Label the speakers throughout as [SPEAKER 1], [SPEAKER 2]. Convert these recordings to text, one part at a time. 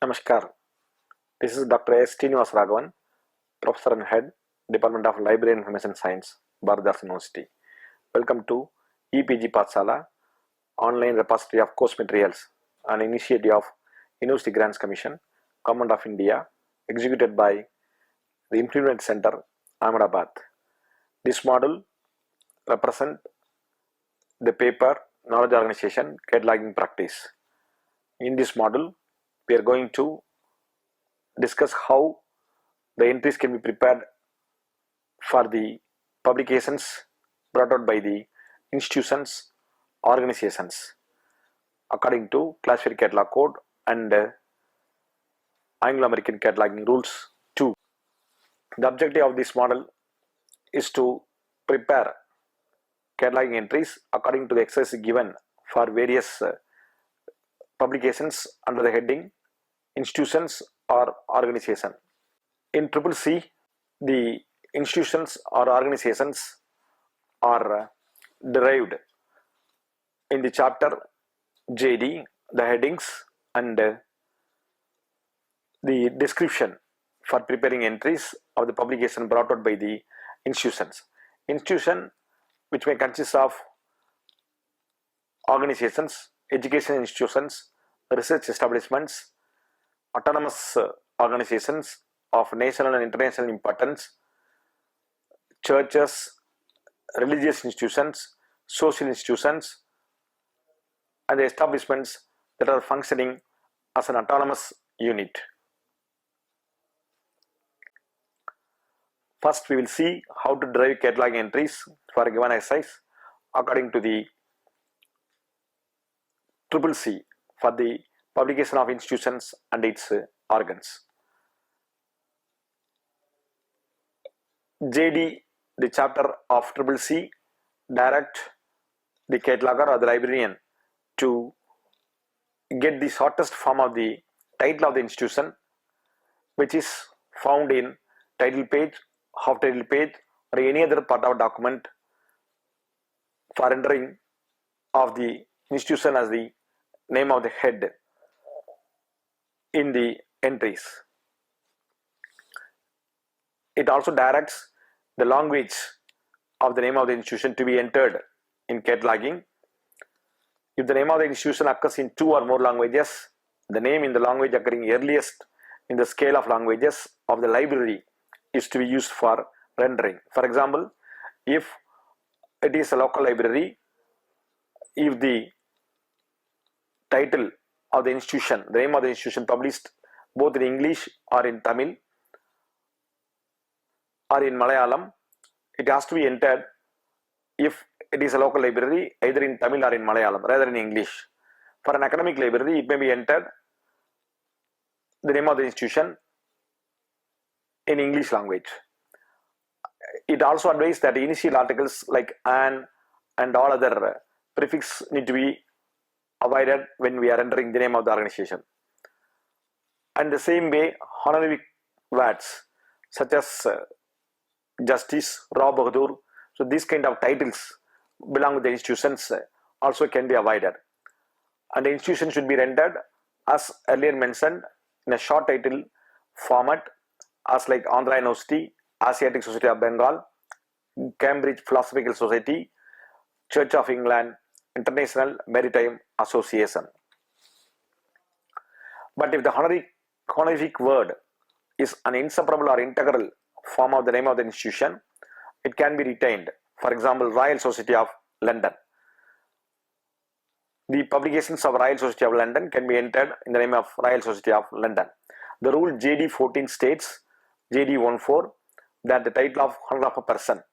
[SPEAKER 1] Namaskar. This is Dr. S. Raghavan, Professor and Head, Department of Library and Information Science, Bharat University. Welcome to EPG Pathsala, Online Repository of Course Materials, an initiative of University Grants Commission, Government of India, executed by the Implement Center, Ahmedabad. This model represents the paper Knowledge Organization Cataloging Practice. In this model, we are going to discuss how the entries can be prepared for the publications brought out by the institutions, organizations according to Classified Catalog Code and Anglo-American Cataloging Rules 2. The objective of this model is to prepare cataloging entries according to the exercise given for various publications under the heading institutions or organization. In CCC, the institutions or organizations are derived in the chapter JD, the headings and the description for preparing entries of the publication brought out by the institutions. Institution, which may consist of organizations, education institutions, research establishments, autonomous organizations of national and international importance, churches, religious institutions, social institutions, and the establishments that are functioning as an autonomous unit. First, we will see how to derive cataloging entries for a given exercise according to the CCC for the publication of institutions and its organs. JD, the chapter of CCC, direct the cataloger or the librarian to get the shortest form of the title of the institution, which is found in title page, half title page, or any other part of document for entering of the institution as the name of the head in the entries. It also directs the language of the name of the institution to be entered in cataloging. If the name of the institution occurs in 2 or more languages, the name in the language occurring earliest in the scale of languages of the library is to be used for rendering. For example, if it is a local library, if the title of the institution, the name of the institution published both in English or in Tamil or in Malayalam, it has to be entered if it is a local library either in Tamil or in Malayalam rather than English. For an academic library, it may be entered the name of the institution in English language. It also advises that initial articles like an and all other prefix need to be avoided when we are entering the name of the organization. And the same way, honorific words such as Justice, Raw Bahadur, so these kind of titles belong to the institutions also can be avoided. And the institution should be rendered as earlier mentioned in a short title format as like Andhra University, Asiatic Society of Bengal, Cambridge Philosophical Society, Church of England, International Maritime Association. But if the honorific word is an inseparable or integral form of the name of the institution, it can be retained. For example, Royal Society of London. The publications of Royal Society of London can be entered in the name of Royal Society of London. The rule JD 14 states, JD 14, that the title of honor of a person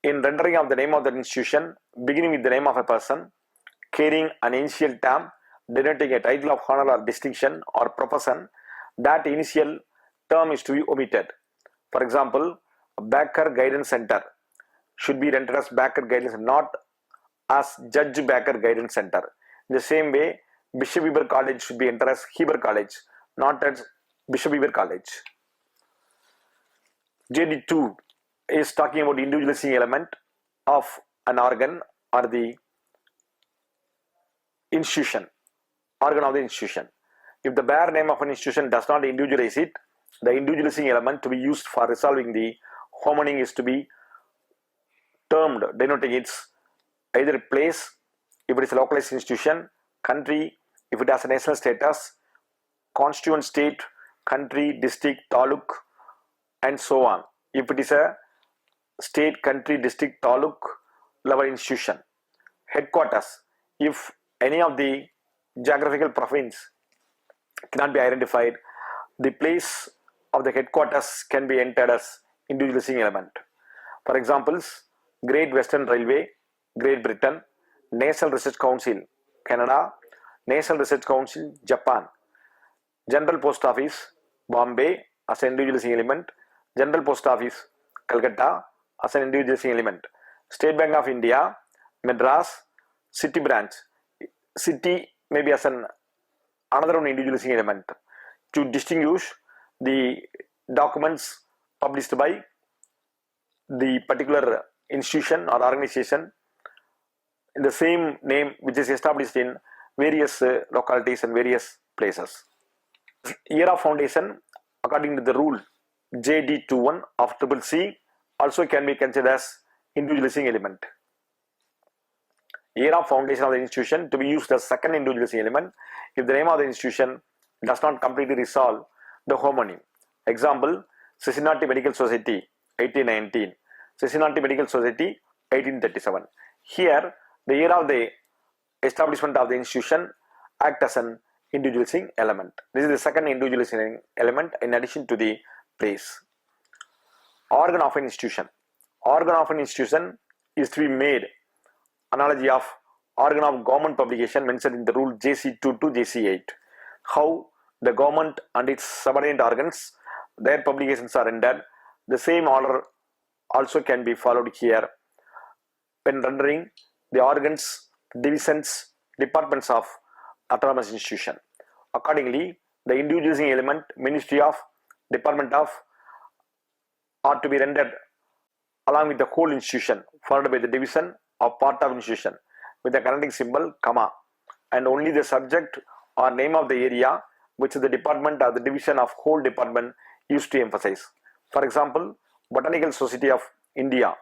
[SPEAKER 1] in rendering of the name of the institution beginning with the name of a person carrying an initial term denoting a title of honor or distinction or profession, that initial term is to be omitted. For example, Baker Guidance Center should be rendered as Baker Guidance, not as Judge Baker Guidance Center. In the same way, Bishop Weber College should be entered as Heber College, not as Bishop Weber College. JD2 is talking about individualizing element of an organ or the institution, organ of the institution. If the bare name of an institution does not individualize it, the individualizing element to be used for resolving the homonym is to be termed denoting its either place, if it is a localized institution, country, if it has a national status, constituent state, country, district, taluk, and so on. If it is a state, country, district, taluk level institution. Headquarters, if any of the geographical province cannot be identified, the place of the headquarters can be entered as individualizing element. For examples, Great Western Railway, Great Britain, National Research Council, Canada, National Research Council, Japan, General Post Office, Bombay as an individualizing element, General Post Office, Calcutta as an individualizing element, State Bank of India, Madras, City Branch, City may be as another one individualizing element to distinguish the documents published by the particular institution or organization in the same name which is established in various localities and various places. Year of foundation according to the rule JD21 of CCC also can be considered as individualizing element. Year of foundation of the institution to be used as second individualizing element if the name of the institution does not completely resolve the homonym. Example, Cincinnati Medical Society 1819, Cincinnati Medical Society 1837. Here the year of the establishment of the institution act as an individualizing element. This is the second individualizing element in addition to the place. Organ of an institution. Organ of an institution is to be made analogy of organ of government publication mentioned in the rule JC2 to JC8. How the government and its subordinate organs, their publications are rendered. The same order also can be followed here when rendering the organs, divisions, departments of autonomous institution. Accordingly, the individualizing element, Ministry of, Department of are to be rendered along with the whole institution, followed by the division or part of institution with the connecting symbol, comma, and only the subject or name of the area which is the department or the division of whole department used to emphasize. For example, Botanical Society of India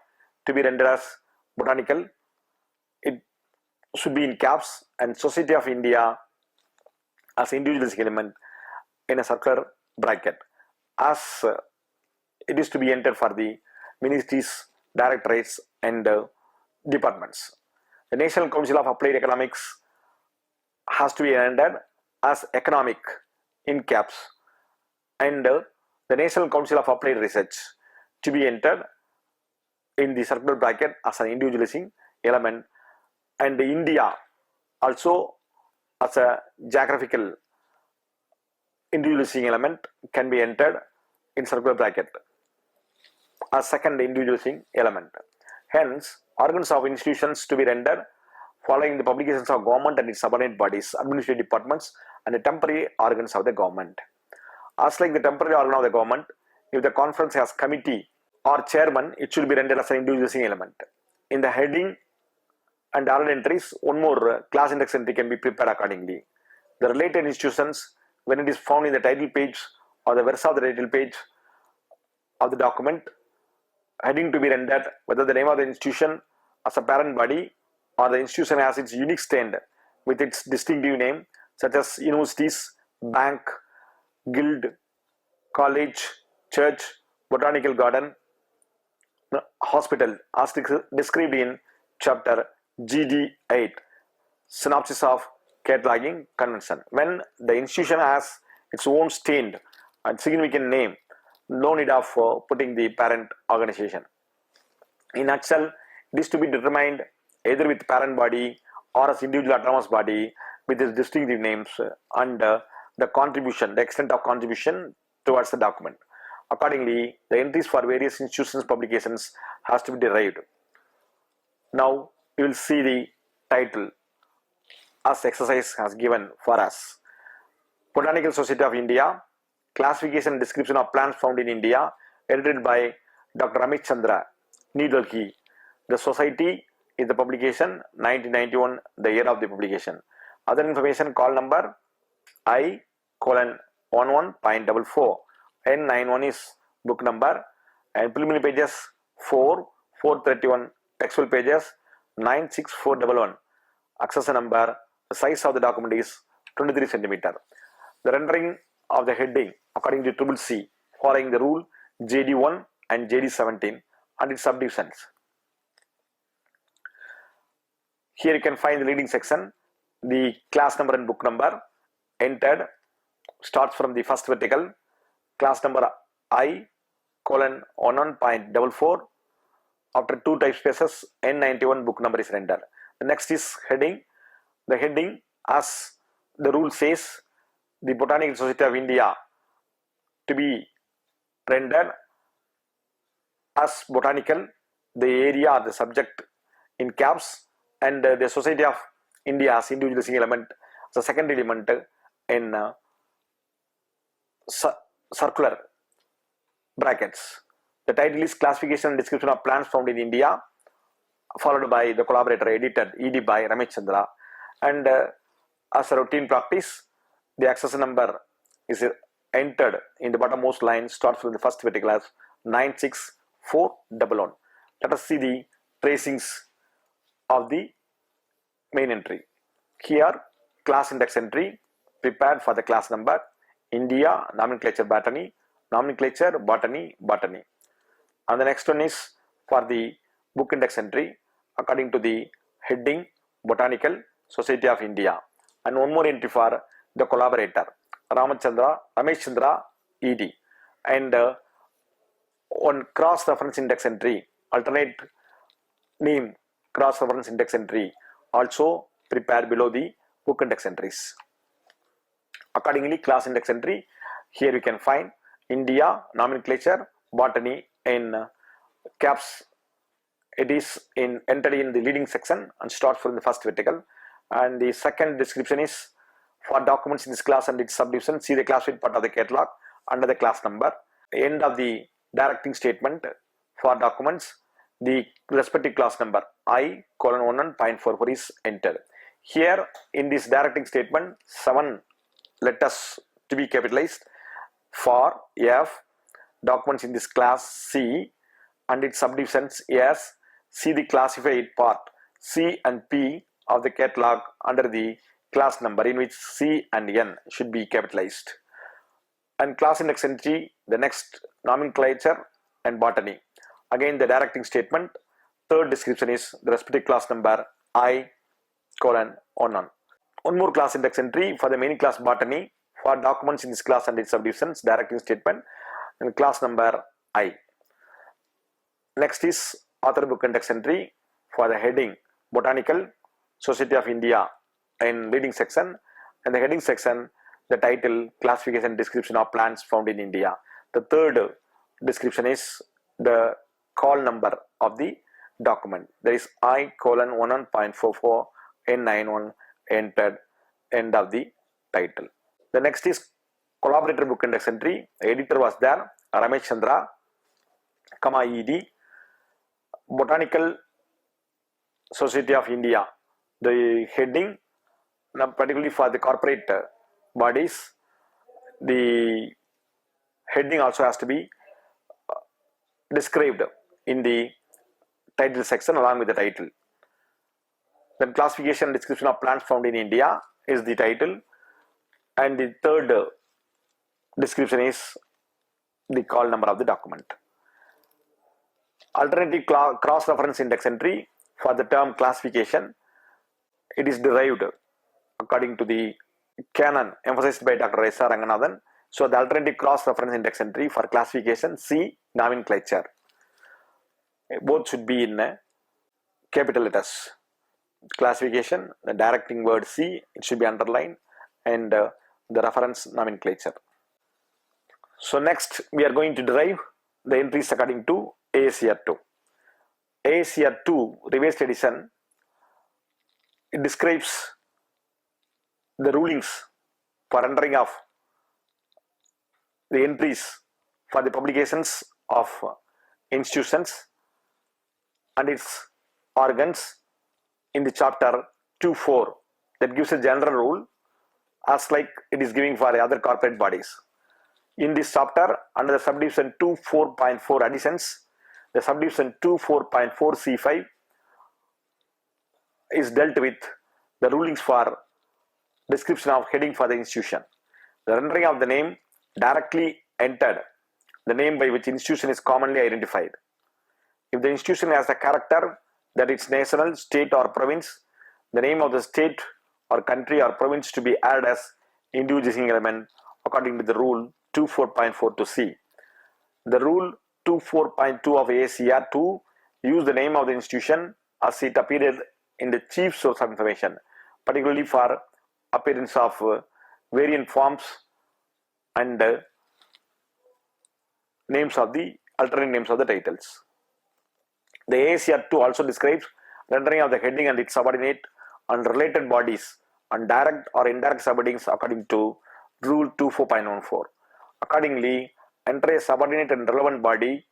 [SPEAKER 1] to be rendered as botanical, it should be in caps, and Society of India as individualizing element in a circular bracket, as it is to be entered for the ministries, directorates and departments. The National Council of Applied Economics has to be entered as economic in caps, and the National Council of Applied Research to be entered in the circular bracket as an individualizing element, and India also as a geographical individualizing element can be entered in circular bracket as second individualizing element. Hence, organs of institutions to be rendered following the publications of government and its subordinate bodies, administrative departments and the temporary organs of the government. As like the temporary organ of the government, if the conference has committee or chairman, it should be rendered as an individualizing element. In the heading and all entries, one more class index entry can be prepared accordingly. The related institutions, when it is found in the title page or the verse of the title page of the document, heading to be rendered whether the name of the institution as a parent body or the institution has its unique stand with its distinctive name, such as universities, bank, guild, college, church, botanical garden, hospital, as described in chapter GD8, synopsis of Cataloguing Convention. When the institution has its own stand and significant name, no need of putting the parent organization. In nutshell, it is to be determined either with parent body or as individual autonomous body with its distinctive names and the contribution, the extent of contribution towards the document. Accordingly, the entries for various institutions' publications has to be derived. Now, you will see the title as exercise has given for us. Botanical Society of India, Classification and Description of Plants Found in India, edited by Dr. Amit Chandra, New Delhi. The Society is the publication 1991, the year of the publication. Other information, call number I colon 11.44. N91 is book number, and preliminary pages 4, 431, textual pages 96411. Accession number, the size of the document is 23 centimeter. The rendering of the heading according to CCC following the rule JD1 and JD17 and its subdivisions. Here you can find the leading section, the class number and book number entered starts from the first vertical, class number I colon 11.44. After 2 type spaces, N91 book number is rendered. The next is heading. The heading, as the rule says, the Botanical Society of India to be rendered as botanical, the area, the subject in caps, and the Society of India as individual single element, the second element in circular brackets. The title is Classification and Description of Plants Found in India, followed by the collaborator edited ED by Ramesh Chandra. And as a routine practice, the accession number is entered in the bottommost line, starts from the first vertical as 96411. Let us see the tracings of the main entry. Here, class index entry prepared for the class number, India, nomenclature botany, nomenclature botany, botany. And the next one is for the book index entry according to the heading Botanical Society of India. And one more entry for the collaborator Ramesh Chandra ED. And on cross reference index entry, alternate name cross reference index entry also prepared below the book index entries. Accordingly, class index entry, here you can find India, nomenclature, botany in caps. It is entered in the leading section and starts from the first vertical. And the second description is for documents in this class and its subdivision. See the classified part of the catalog under the class number. End of the directing statement for documents, the respective class number I colon 11.44 is entered. Here in this directing statement, 7 letters to be capitalized for F, documents in this class C and its subdivisions S. See the classified part C and P of the catalog under the class number, in which C and N should be capitalized. And class index entry, the next nomenclature and botany. Again the directing statement, third description is the respective class number I colon 11. One more class index entry for the main class botany for documents in this class and its subdivisions, directing statement and class number I. Next is author book index entry for the heading Botanical Society of India in leading section, and the heading section, the title Classification Description of Plants Found in India. The third description is the call number of the document. There is I colon 11.44 N91 entered, end of the title. The next is collaborator book index entry. The editor was there, Ramesh Chandra, ED. Botanical Society of India. The heading, particularly for the corporate bodies, the heading also has to be described in the title section along with the title. Then classification and description of plants found in India is the title, and the third description is the call number of the document. Alternative cross-reference index entry for the term classification, it is derived according to the canon emphasized by Dr. S. R. Ranganathan. So the alternative cross-reference index entry for classification C nomenclature, both should be in capital letters. Classification, the directing word C, it should be underlined, and the reference nomenclature. So next we are going to derive the entries according to AACR-2. AACR-2 revised edition, it describes the rulings for rendering of the entries for the publications of institutions and its organs in the chapter 2.4, that gives a general rule as like it is giving for other corporate bodies. In this chapter, under the subdivision 2.4.4 additions, the subdivision 2.4.4 C5 is dealt with the rulings for description of heading for the institution. The rendering of the name directly entered, the name by which institution is commonly identified. If the institution has a character that it's national, state or province, the name of the state or country or province to be added as introducing element according to the rule 2.4.4-C. The rule 2.4.2 of AACR-2 use the name of the institution as it appeared in the chief source of information, particularly for appearance of variant forms and names of the alternate names of the titles. The AACR-2 also describes rendering of the heading and its subordinate and related bodies and direct or indirect subheadings according to rule 2.4.14. Accordingly, enter a subordinate and relevant body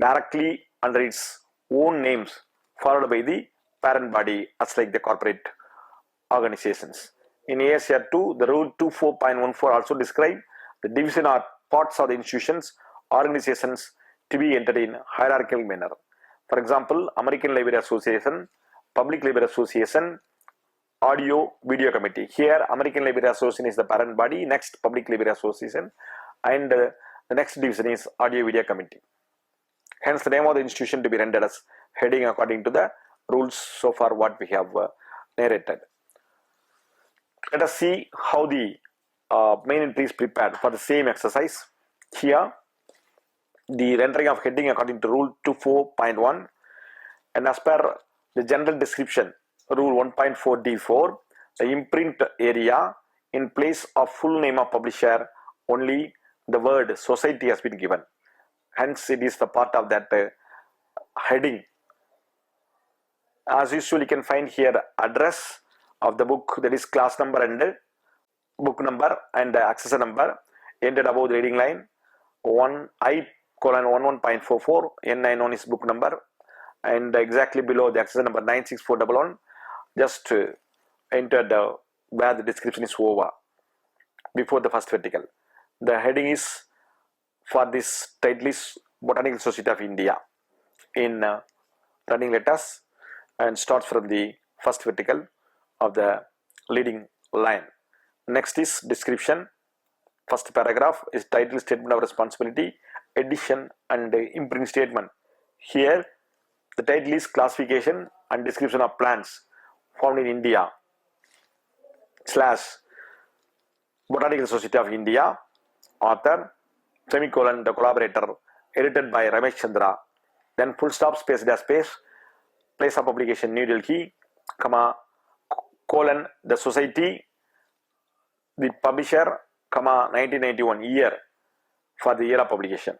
[SPEAKER 1] directly under its own names followed by the parent body as like the corporate organizations. In AACR-2, the rule 2.4.14 also describes the division or parts of the institutions, organizations to be entered in hierarchical manner. For example, American Library Association, Public Library Association, Audio Video Committee. Here, American Library Association is the parent body, next Public Library Association, and the next division is Audio Video Committee. Hence, the name of the institution to be rendered as heading according to the rules so far what we have narrated. Let us see how the main entry is prepared for the same exercise. Here, the rendering of heading according to rule 2.4.1 and as per the general description rule 1.4D4, the imprint area in place of full name of publisher only the word society has been given. Hence, it is the part of that heading. As usual, you can find here address of the book, that is class number and book number and accessor number entered above the reading line. 1I:11.44, N91 is book number, and exactly below the accessor number 96411, just entered where the description is over before the first vertical. The heading is for this title is Botanical Society of India in running letters and starts from the first vertical of the leading line. Next is description. First paragraph is title, statement of responsibility, edition and imprint statement. Here the title is classification and description of plants found in India / Botanical Society of India, author, semicolon, the collaborator, edited by Ramesh Chandra, then full stop, space dash space, place of publication New Delhi, comma, colon, the society, the publisher, comma, 1991 year for the year of publication.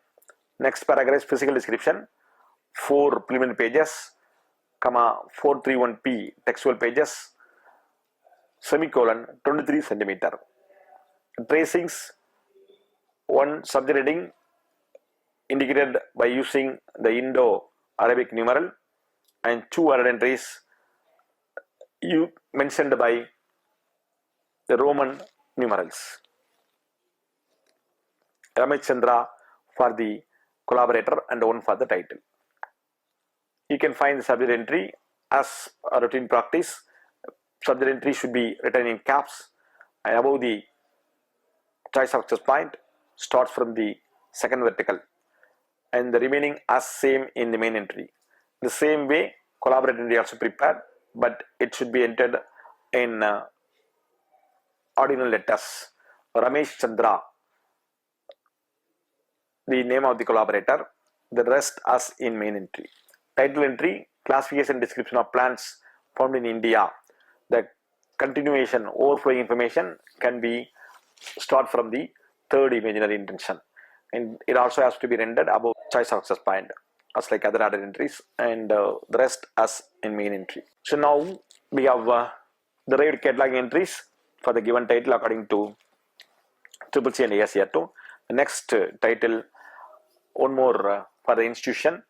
[SPEAKER 1] Next paragraph is physical description, 4 preliminary pages, comma, 431p textual pages, semicolon, 23 centimeter. Tracings, 1 subject heading indicated by using the Indo-Arabic numeral and 2 other entries you mentioned by the Roman numerals. Ramesh Chandra for the collaborator and 1 for the title. You can find the subject entry as a routine practice. Subject entry should be written in caps and above the choice of access point starts from the second vertical and the remaining as same in the main entry. The same way collaborator entry also prepared, but it should be entered in ordinal letters. Ramesh Chandra, the name of the collaborator, the rest as in main entry. Title entry, classification description of plants found in India. The continuation overflowing information can be start from the third imaginary intention, and it also has to be rendered above choice of access point as like other added entries, and the rest as in main entry. So now we have derived cataloging entries for the given title according to CCC and AACR-2. The next title, one more for the institution.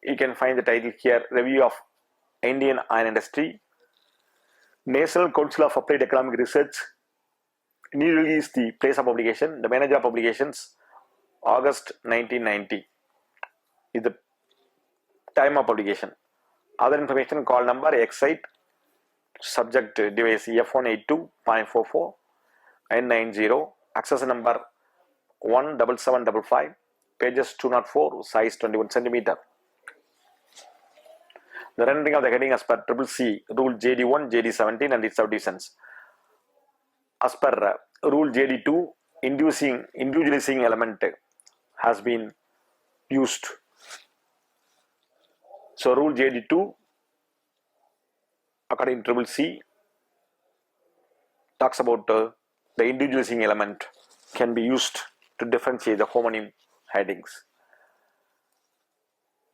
[SPEAKER 1] You can find the title here, Review of Indian Iron Industry, National Council of Applied Economic Research New Delhi is the place of publication. The manager of publications, August 1990 is the time of publication. Other information, call number X8, subject device F182.44 N90, access number 17755, pages 204, size 21 centimeter. The rendering of the heading as per CCC rule JD1, JD17 and its subdivisions. As per rule JD2, individualizing element has been used. So rule JD2, according to CCC, talks about the individualizing element can be used to differentiate the homonym headings.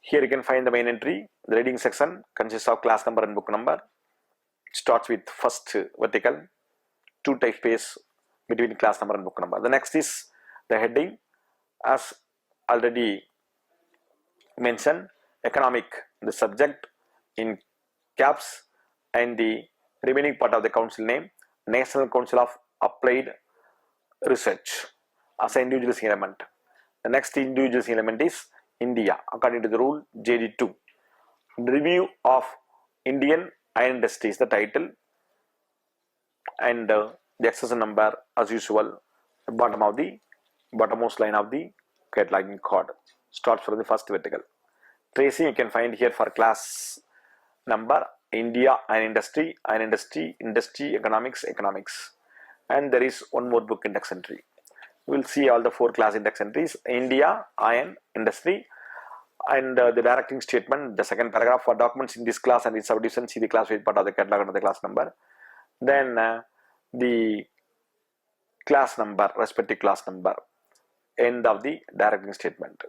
[SPEAKER 1] Here you can find the main entry. The reading section consists of class number and book number. It starts with first vertical, 2 type space between class number and book number. The next is the heading, as already mentioned, economic, the subject in caps, and the remaining part of the council name, National Council of Applied Research, as an individualizing element. The next individualizing element is India, according to the rule JD2. Review of Indian Iron Industry is the title, and the accession number, as usual, the bottommost line of the cataloging card starts from the first vertical. Tracing you can find here for class number, India Iron Industry, Industry, Economics, and there is one more book index entry. We will see all the 4 class index entries: India, Iron, Industry, and the directing statement, the second paragraph, for documents in this class and its subdivision, see the classified part of the catalog under the class number. Then the class number, respective class number, end of the directing statement.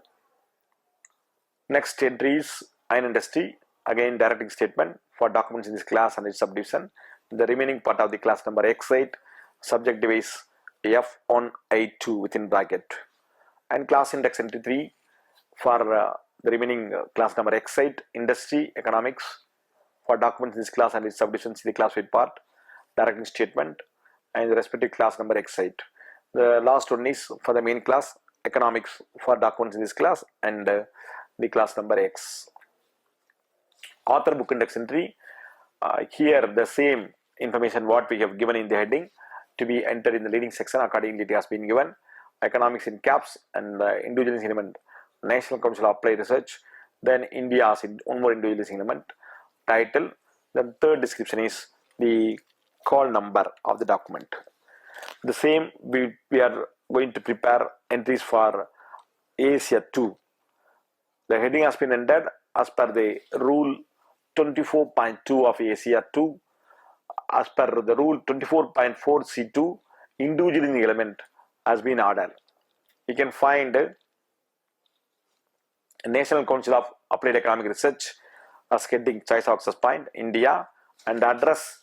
[SPEAKER 1] Next entry is Iron Industry, again directing statement for documents in this class and its subdivision. The remaining part of the class number X8, subject device F182 within bracket, and class index entry 3 for the remaining class number X8, Industry, Economics, for documents in this class and its subdivision, see the classified part, directing statement, and the respective class number X8. The last one is for the main class, Economics, for documents in this class and the class number X. Author book index entry, here the same information what we have given in the heading to be entered in the leading section. Accordingly it has been given. Economics in caps and individualizing element, National Council of Applied Research. Then India as one more individualizing element, title. Then third description is the call number of the document. The same we are going to prepare entries for AACR-2. The heading has been entered as per the rule 24.2 of AACR-2. As per the rule 24.4 C2, individualizing element has been ordered. You can find National Council of Applied Economic Research as heading, choice of access point, India, and address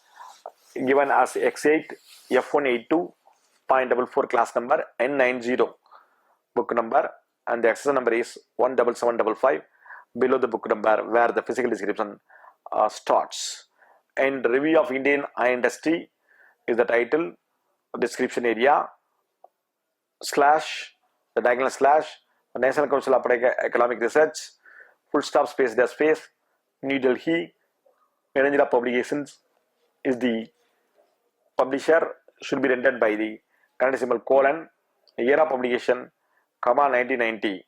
[SPEAKER 1] given as X8 F182.44 class number N90 book number, and the access number is 17755 below the book number where the physical description starts. And review of Indian Iron Industry is the title, description area, slash, the diagonal slash, National Council of Economic Research, full stop, space dash space, New Delhi, manager of publications is the publisher, should be rendered by the current symbol colon, year of publication, comma 1990.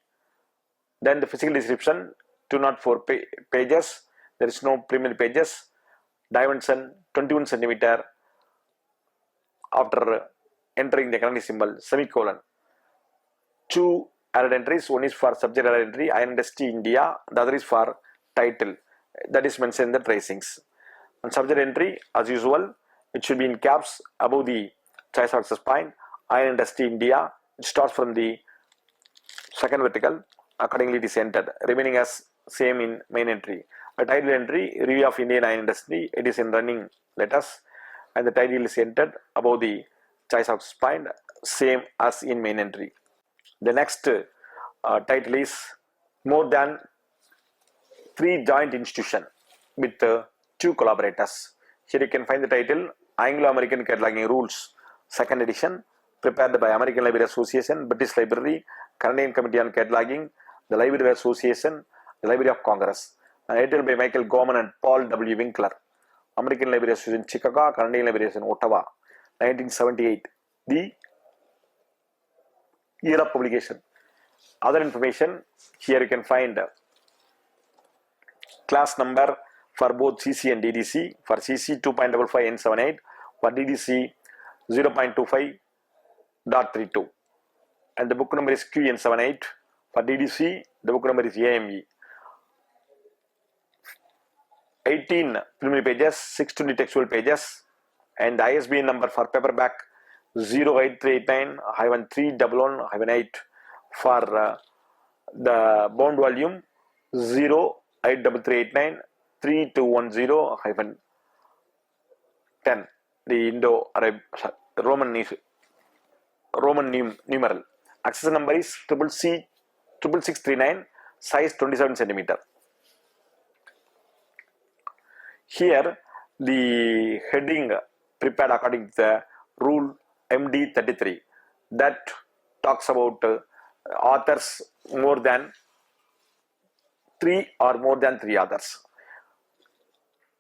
[SPEAKER 1] Then the physical description, 204 pages, there is no preliminary pages, dimension 21 centimeter after entering the current symbol, semicolon. 2 added entries, one is for subject added entry, Iron Industry India, the other is for title, that is mentioned in the tracings. And subject entry, as usual, it should be in caps above the choice of access point, Iron Industry India. It starts from the second vertical, accordingly it is entered, remaining as same in main entry. A title entry, review of Indian Iron Industry, it is in running letters, and the title is entered above the choice of access point, same as in main entry. The next title is more than 3 joint institution with 2 collaborators. Here you can find the title, Anglo-American Cataloging Rules second edition, prepared by American Library Association, British Library, Canadian Committee on Cataloging, the Library Association, the Library of Congress, and edited by Michael Gorman and Paul W. Winkler. American Library Association Chicago, Canadian Library Association Ottawa, 1978. The year of publication. Other information, here you can find class number for both CC and DDC. For CC 2.55N78, for DDC 0.25.32, and the book number is QN78. For DDC, the book number is AME. 18 preliminary pages, 620 textual pages, and the ISBN number for paperback 08389-311-8. For the bound volume 08389-3210-10. The Indo-Arab Roman numeral. Access number is CCC 66639, size 27 centimeter. Here the heading prepared according to the rule MD33 that talks about authors more than 3 or more than 3 authors.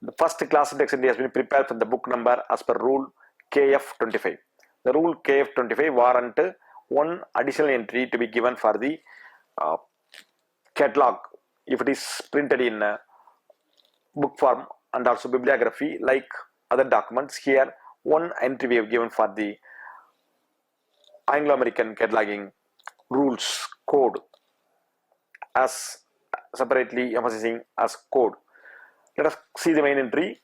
[SPEAKER 1] The first class index entry has been prepared for the book number as per rule KF25. The rule KF25 warrant one additional entry to be given for the catalog if it is printed in book form and also bibliography like other documents. Here one entry we have given for the Anglo-American cataloging rules code, as separately emphasizing as code. Let us see the main entry.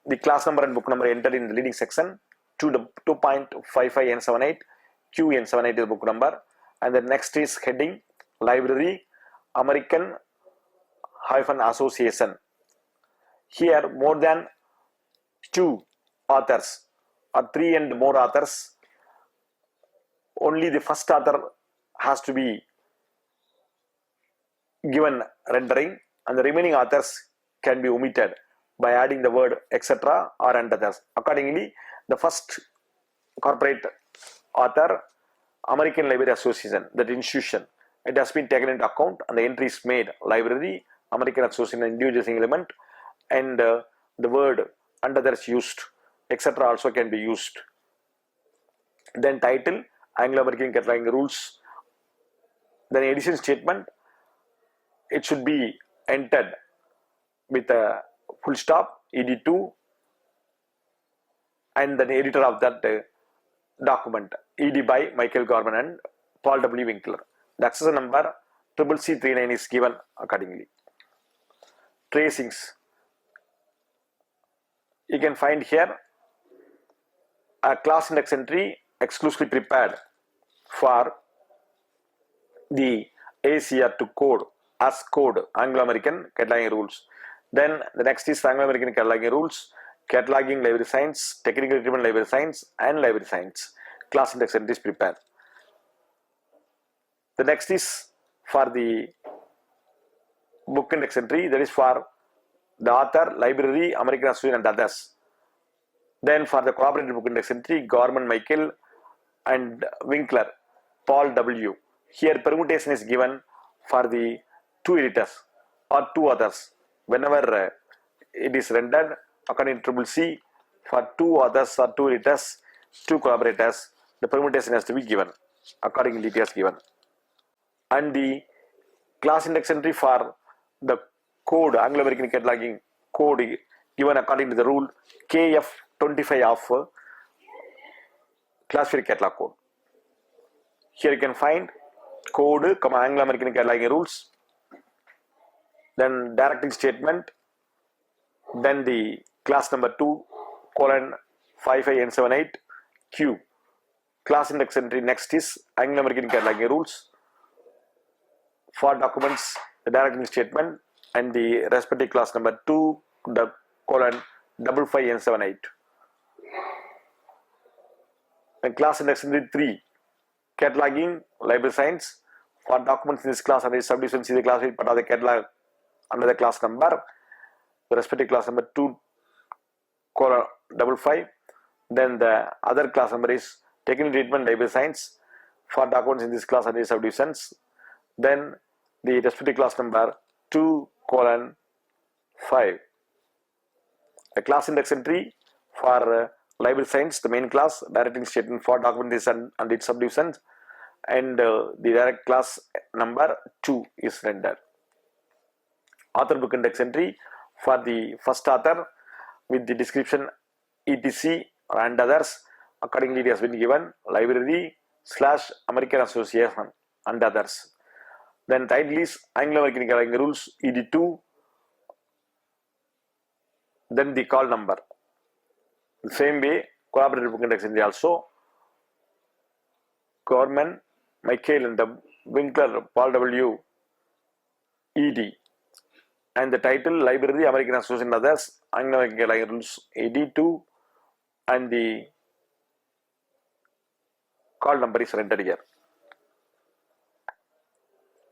[SPEAKER 1] The class number and book number entered in the leading section. 2.55N78, QN78 is the book number, and the next is heading Library American Association. Here more than 2 authors or 3 and more authors, only the first author has to be given rendering, and the remaining authors can be omitted by adding the word etc. or and others. Accordingly, the first corporate author, American Library Association, that institution, it has been taken into account and the entry is made Library American Association individual element, and the word and others used, etc. also can be used. Then title Anglo-American Cataloging Rules. Then edition statement, it should be entered with a full stop ED2, and then editor of that document ED by Michael Gorman and Paul W. Winkler. The access number CCC39 is given accordingly. Tracings, you can find here a class index entry exclusively prepared for the AACR-2 code as code Anglo-American cataloging rules. Then the next is Anglo-American cataloging rules, cataloging library science, technical driven library science, and library science. Class index entry is prepared. The next is for the book index entry, that is for the author, library, American Association, and others. Then for the cooperative book index entry, Gorman, Michael, and Winkler, Paul W. Here permutation is given for the 2 editors or 2 others. Whenever it is rendered according to CCC, for 2 authors or 2 editors, 2 collaborators, the permutation has to be given. Accordingly, it is given. And the class index entry for the code, Anglo-American cataloging code, given according to the rule KF25 of classified catalog code. Here you can find code, Anglo-American cataloging rules, then directing statement, then the class number 2:55N78 Q. Class index entry next is Anglo-American cataloging rules. For documents, the directing statement and the respective class number 2:55N78. And class index entry 3, cataloging library science. For documents in this class under subdivision, see the class part of the catalog under the class number, the respective class number 2:55. Then the other class number is technical treatment library science for documents in this class and subdivisions. Then the respective class number 2:5. A class index entry for library science, the main class, directing statement for documents and its subdivisions, and the direct class number 2 is rendered. Author book index entry for the first author with the description etc and others. Accordingly, it has been given library / American Association and others. Then title is Anglo-American Cataloging Rules ED2. Then the call number. The same way, collaborative book index entry also. Gorman, Michael and Winkler, Paul W. ED. And the title Library, American Association and others, Anglo-American Cataloging Rules ED2, and the call number is rendered here,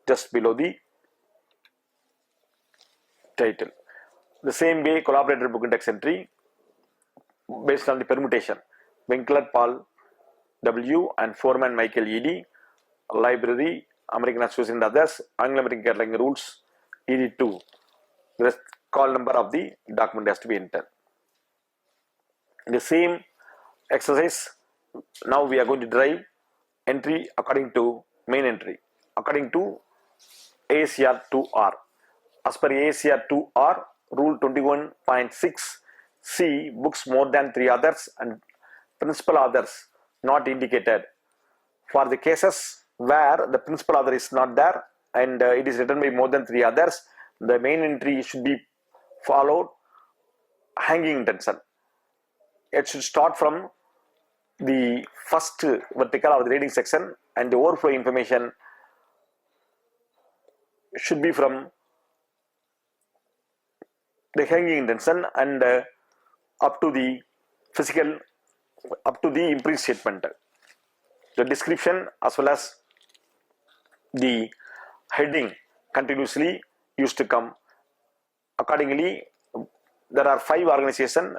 [SPEAKER 1] just below the title. The same way, collaborator book index entry based on the permutation. Winkler, Paul W. and Foreman, Michael ED. Library, American Association and others, Anglo-American Cataloging Rules ED2. The call number of the document has to be entered. The same exercise, now we are going to derive entry according to main entry, according to AACR-2R. As per AACR-2R, Rule 21.6 C, books more than 3 authors and principal authors not indicated. For the cases where the principal author is not there and it is written by more than 3 others, the main entry should be followed hanging intention. It should start from the first vertical of the reading section, and the overflow information should be from the hanging intention and up to the physical, up to the imprint statement. The description as well as the heading continuously used to come. Accordingly, there are 5 organizations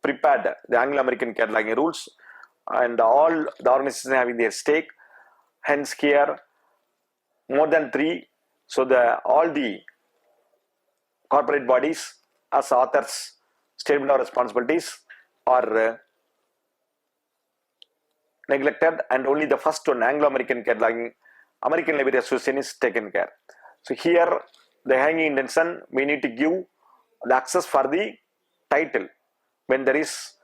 [SPEAKER 1] prepared the Anglo-American Cataloging Rules, and all the organizations having their stake. Hence here more than 3, so all the corporate bodies as authors statement of responsibilities are neglected, and only the first one, Anglo-American Cataloging, American Library Association, is taken care. So here the hanging intention, we need to give the access for the title. When there is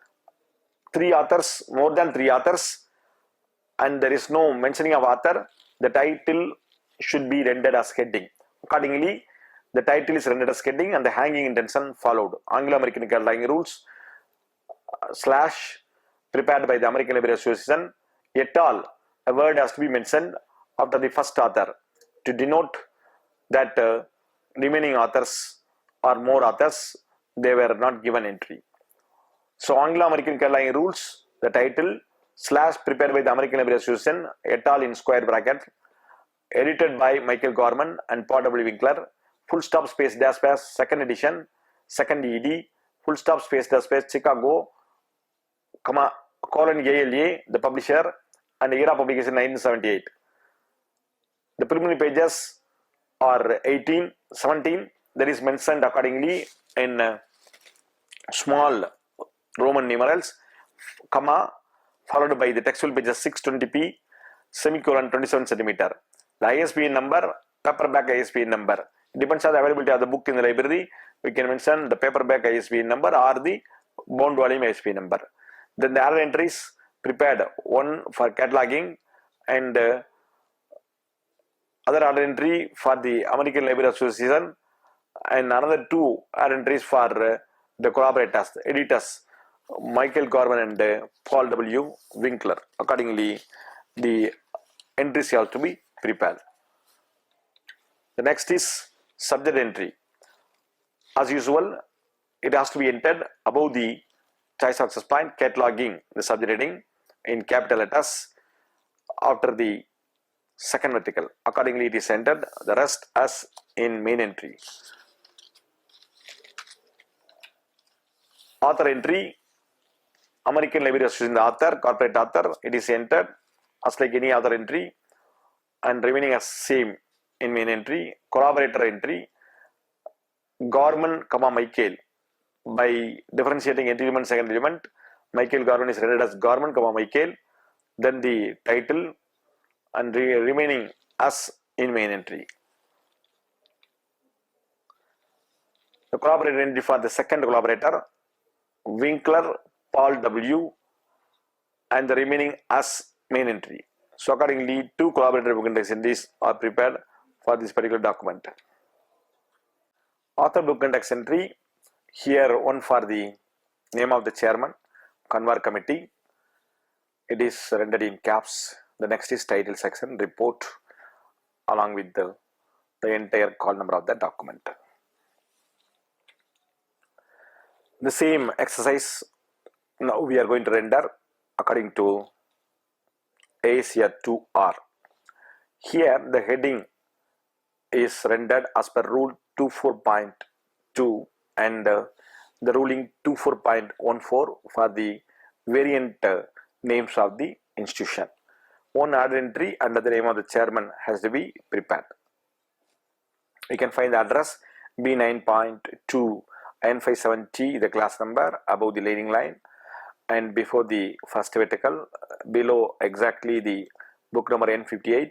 [SPEAKER 1] 3 authors, more than 3 authors, and there is no mentioning of author, the title should be rendered as heading. Accordingly, the title is rendered as heading and the hanging intention followed. Anglo-American Cataloging Rules / prepared by the American Library Association et al. A word has to be mentioned after the first author to denote that remaining authors or more authors, they were not given entry. So Anglo-American Cataloging Rules, the title / prepared by the American Library Association et al. In square bracket, edited by Michael Gorman and Paul W. Winkler, full stop space dash space, second edition, second ED, full stop space dash space, Chicago, comma, colon ALA, the publisher, and year of publication 1978. The preliminary pages are 18, 17, that is mentioned accordingly in small Roman numerals, comma, followed by the textual pages 620p, semicolon 27 centimeter. The ISBN number, paperback ISBN number. It depends on the availability of the book in the library. We can mention the paperback ISBN number or the bound volume ISBN number. Then the other entries prepared, one for cataloging and other order entry for the American Library Association, and another 2 order entries for the collaborators, the editors, Michael Gorman and Paul W. Winkler. Accordingly, the entries have to be prepared. The next is subject entry. As usual, it has to be entered above the choice access point, cataloging, the subject heading in capital letters after the second vertical. Accordingly, it is entered, the rest as in main entry. Author entry American Library Association, the author, corporate author, it is entered as like any other entry and remaining as same in main entry. Collaborator entry, Gorman, Michael. By differentiating entry element, second element, Michael Gorman is rendered as Gorman, Michael. Then the title and remaining as in main entry. The collaborator entry for the second collaborator, Winkler, Paul W, and the remaining as main entry. So accordingly, two collaborator book index entries are prepared for this particular document. Author book index entry, here one for the name of the chairman, Kanwar committee. It is rendered in caps. The next is title section, report, along with the entire call number of the document. The same exercise now we are going to render according to AACR-2R. Here the heading is rendered as per rule 24.2 and the ruling 24.14 for the variant names of the institution. One add entry under the name of the chairman has to be prepared. You can find the address B9.2 N57T, the class number, above the leading line and before the first vertical, below exactly the book number N58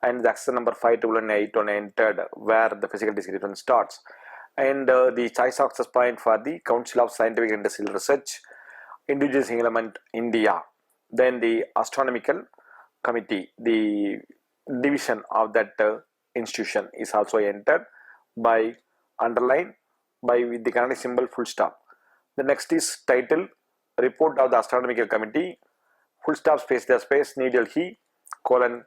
[SPEAKER 1] and the access number 5181 entered where the physical description starts. And the choice of access point for the Council of Scientific and Industrial Research, Indigenous Element, India. Then the Astronomical Committee, the division of that institution is also entered by underline by with the Canadian symbol full stop. The next is title, report of the Astronomical Committee, full stop space the space, New Delhi, colon,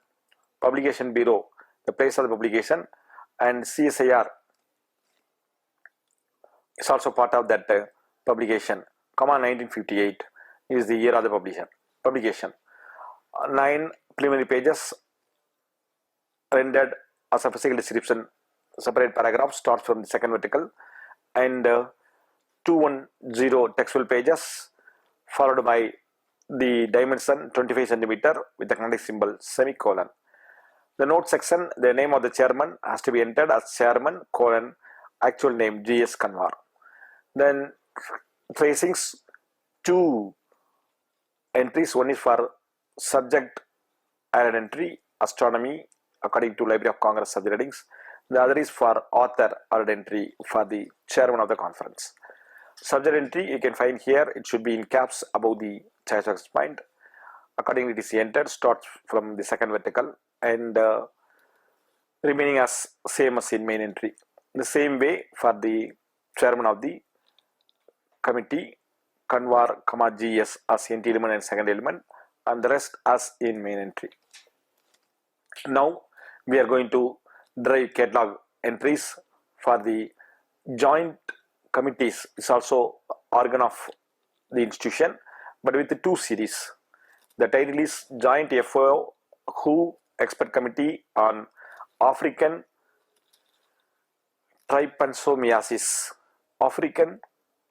[SPEAKER 1] publication bureau, the place of the publication, and CSIR is also part of that publication, 1958 is the year of the publication. 9 preliminary pages rendered as a physical description, separate paragraph starts from the second vertical, and 210 textual pages followed by the dimension 25 centimeter with the kinetic symbol semicolon. The note section, the name of the chairman has to be entered as chairman colon actual name G.S. Kanwar. Then tracings, 2 entries, one is for subject added entry, astronomy according to Library of Congress subject headings. The other is for author added entry for the chairman of the conference. Subject entry you can find here, it should be in caps above the choice of point. Accordingly it is entered, starts from the second vertical and remaining as same as in main entry. The same way for the chairman of the committee, Kanwar, GS as entry element and second element, and the rest as in main entry. Now we are going to derive catalog entries for the joint committees. It's also organ of the institution, but with the 2 series. The title is Joint FAO WHO Expert Committee on African Trypanosomiasis. African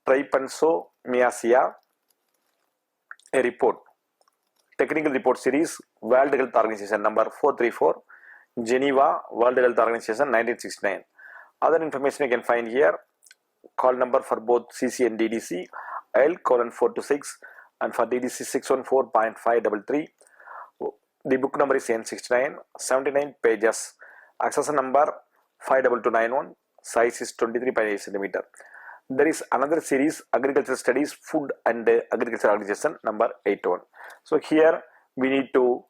[SPEAKER 1] Trypanosomia, a report. Technical report series, World Health Organization number 434, Geneva, World Health Organization 1969. Other information you can find here, call number for both CC and DDC, L:426 and for DDC 614.533. The book number is N69, 79 pages, accession number 52291, size is 23.8 centimeter. There is another series, Agricultural Studies, Food and Agriculture Organization number 81. So here we need to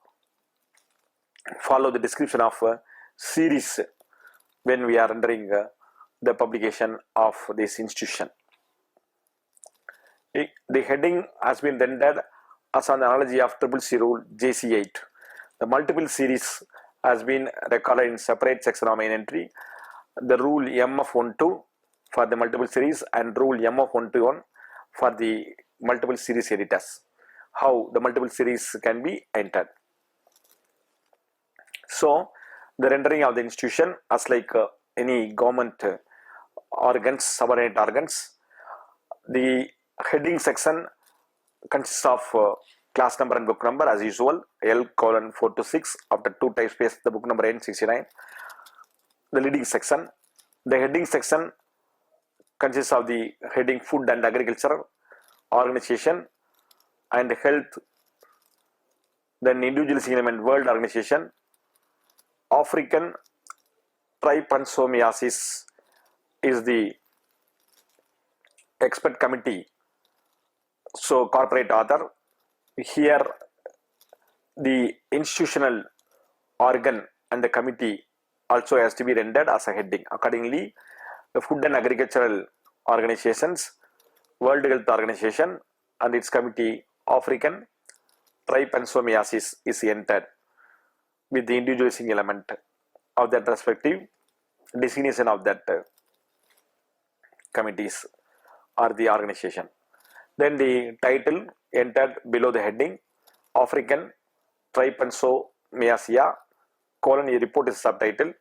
[SPEAKER 1] follow the description of series when we are rendering the publication of this institution. The heading has been rendered as an analogy of CCC rule JC8. The multiple series has been recorded in separate section of main entry. The rule MF12 for the multiple series and rule MF121 for the multiple series editors. How the multiple series can be entered. So the rendering of the institution as like any government organs, subordinate organs, the heading section consists of class number and book number as usual, L:4 to 6. After 2 type space, the book number N69. The leading section. The heading section consists of the heading Food and Agriculture, Organization and Health, then Individual Element World Organization, African Trypanosomiasis is the expert committee, so corporate author. Here the institutional organ and the committee also has to be rendered as a heading. Accordingly, the Food and Agricultural Organizations, World Health Organization and its committee African Trypanosomiasis is entered with the individualizing element of that respective designation of that committees or the organization. Then the title entered below the heading African Trypanosomiasia : a report is subtitle.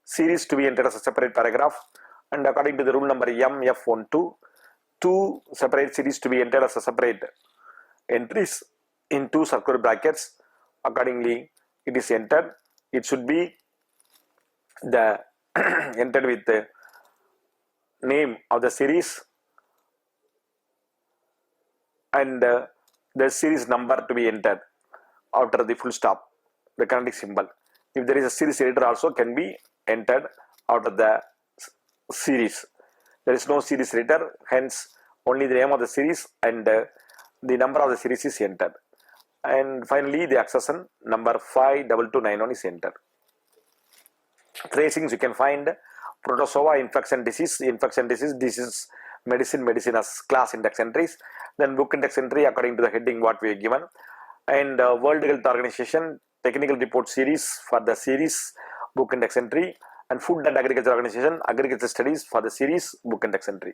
[SPEAKER 1] Series to be entered as a separate paragraph, and according to the rule number MF12, 2 separate series to be entered as a separate entries in 2 circular brackets. Accordingly, it is entered. It should be the entered with the name of the series and the series number to be entered after the full stop, the kinetic symbol. If there is a series editor also can be entered out of the series. There is no series editor, hence only the name of the series and the number of the series is entered. And finally, the accession number 52291 is entered. Tracings you can find protozoa, infection disease, disease, medicine as class index entries. Then book index entry according to the heading what we are given. And World Health Organization technical report series for the series book index entry, and Food and Agriculture Organization agriculture studies for the series book index entry.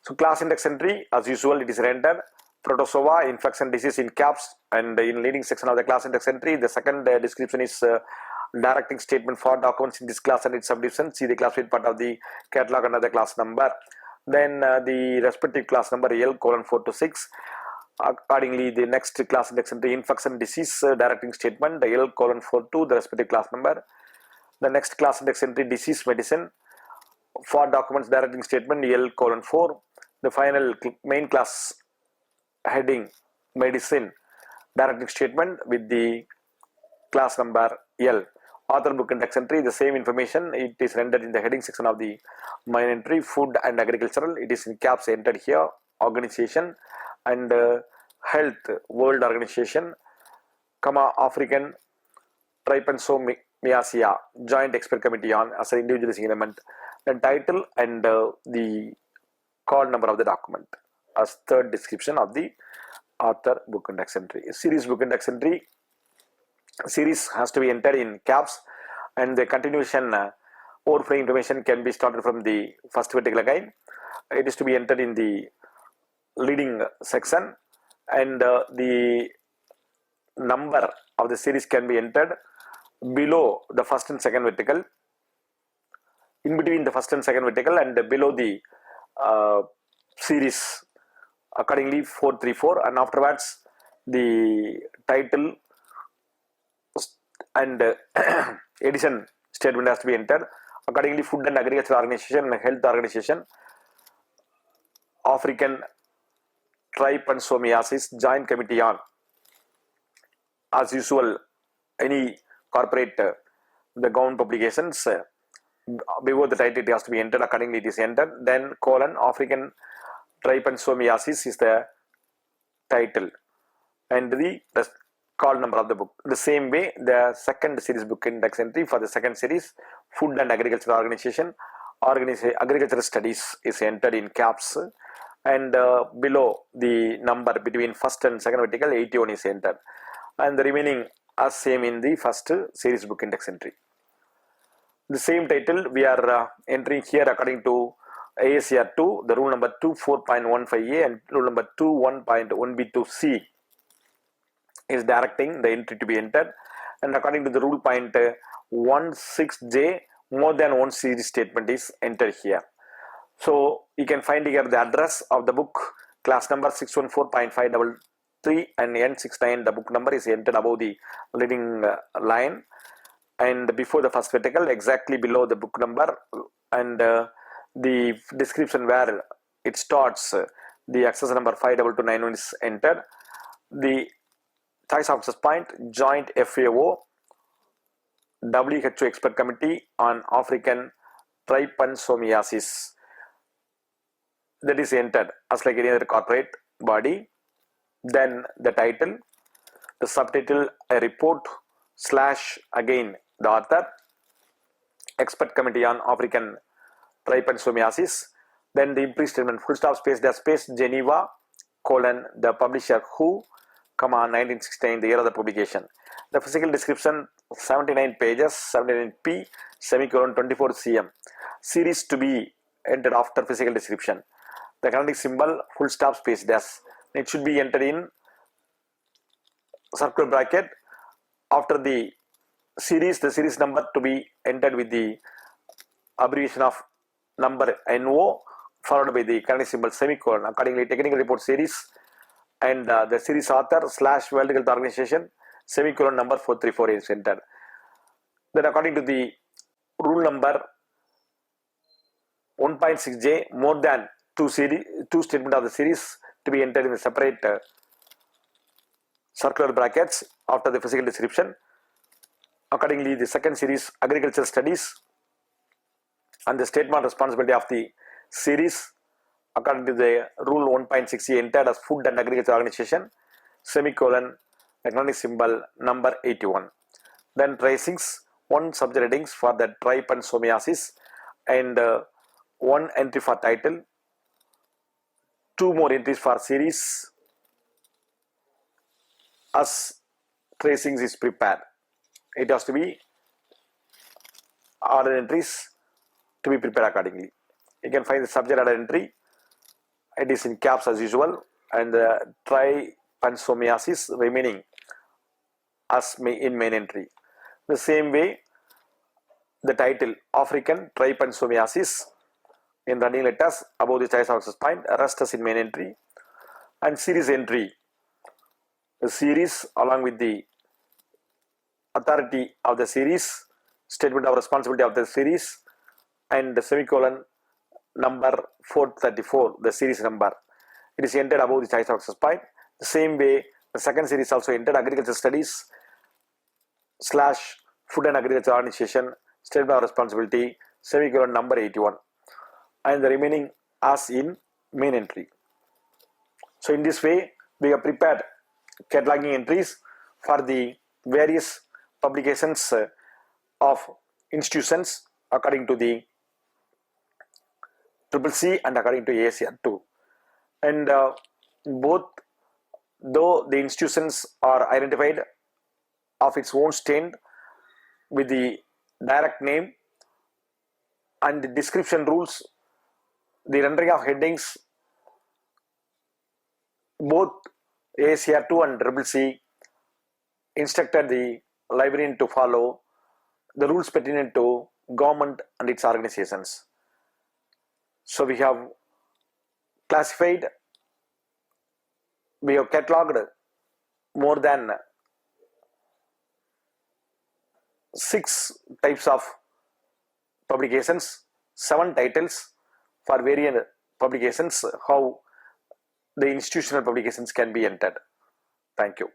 [SPEAKER 1] So class index entry as usual it is rendered protozoa, infection disease in caps, and in leading section of the class index entry the second description is directing statement for documents in this class and its subdivision. See the classified part of the catalog under the class number. Then the respective class number L:4 to 6. Accordingly, the next class index entry infection disease directing statement L:4 to the respective class number. The next class index entry disease medicine for documents directing statement L:4. The final main class heading medicine directing statement with the class number L. Author book index entry, the same information it is rendered in the heading section of the main entry food and agricultural. It is in caps entered here. Organization and health world organization, comma African Trypanosomiasia joint expert committee on as an individual element. The title and the call number of the document as third description of the author book index entry. Series book index entry, series has to be entered in caps, and the continuation overflowing information can be started from the first vertical again. It is to be entered in the leading section, and the number of the series can be entered below the first and second vertical, in between the first and second vertical, and below the series accordingly 434, and afterwards the title and edition statement has to be entered. Accordingly, Food and Agriculture Organization and Health Organization, African Trypanosomiasis joint committee on, as usual any corporate the government publications before the title it has to be entered. Accordingly, it is entered. Then colon African Trypanosomiasis is the title and the call number of the book. The same way, the second series book index entry for the second series Food and Agriculture Organization agricultural studies is entered in caps, and below the number between first and second vertical 81 is entered, and the remaining are same in the first series book index entry. The same title we are entering here according to AACR2, the rule number 24.15a and rule number 21.1b2c is directing the entry to be entered, and according to the rule point 16j more than one series statement is entered here. So you can find here the address of the book, class number 614.533 and N69, the book number is entered above the leading line and before the first vertical, exactly below the book number, and the description where it starts, the access number 52291 is entered. The choice of access point, joint FAO WHO expert committee on African trypanosomiasis, that is entered as like any other corporate body. Then the title, the subtitle, a report / again the author, expert committee on African trypanosomiasis. Then the brief statement, full stop, space dash space, Geneva, the publisher who, 1969, the year of the publication. The physical description, 79 pages, 79p, semicolon 24 cm. Series to be entered after physical description. The kinetic symbol, full stop, space dash. It should be entered in circular bracket. After the series number to be entered with the abbreviation of number NO, followed by the kinetic symbol semicolon. Accordingly, technical report series and the series author / World Health Organization, semicolon number 434 is entered. Then according to the rule number 1.6J, more than two statement of the series to be entered in the separate circular brackets after the physical description. Accordingly, the second series, agricultural studies, and the statement responsibility of the series according to the rule 1.6 entered as Food and Agriculture Organization, semicolon, economic symbol number 81. Then tracings, 1 subject headings for the trypanosomiasis and 1 entry for title, 2 more entries for series as tracings is prepared. It has to be order entries to be prepared accordingly. You can find the subject order entry. It is in caps as usual, and the trypanosomiasis remaining as in main entry. The same way, the title African trypanosomiasis in running letters above the choice of access point, rest as in main entry, and series entry. The series along with the authority of the series, statement of responsibility of the series, and the semicolon number 434, the series number. It is entered above the choice of access point. The same way, the second series also entered agriculture studies / Food and Agriculture Organization, statement of responsibility, semicolon number 81, and the remaining as in main entry. So in this way, we have prepared cataloging entries for the various publications of institutions according to the CCC and according to AACR-2. And both, though the institutions are identified of its own stand with the direct name and the description rules, the rendering of headings, both AACR-2 and CCC instructed the librarian to follow the rules pertinent to government and its organizations. So we have classified, we have catalogued more than 6 types of publications, 7 titles for various publications, how the institutional publications can be entered. Thank you.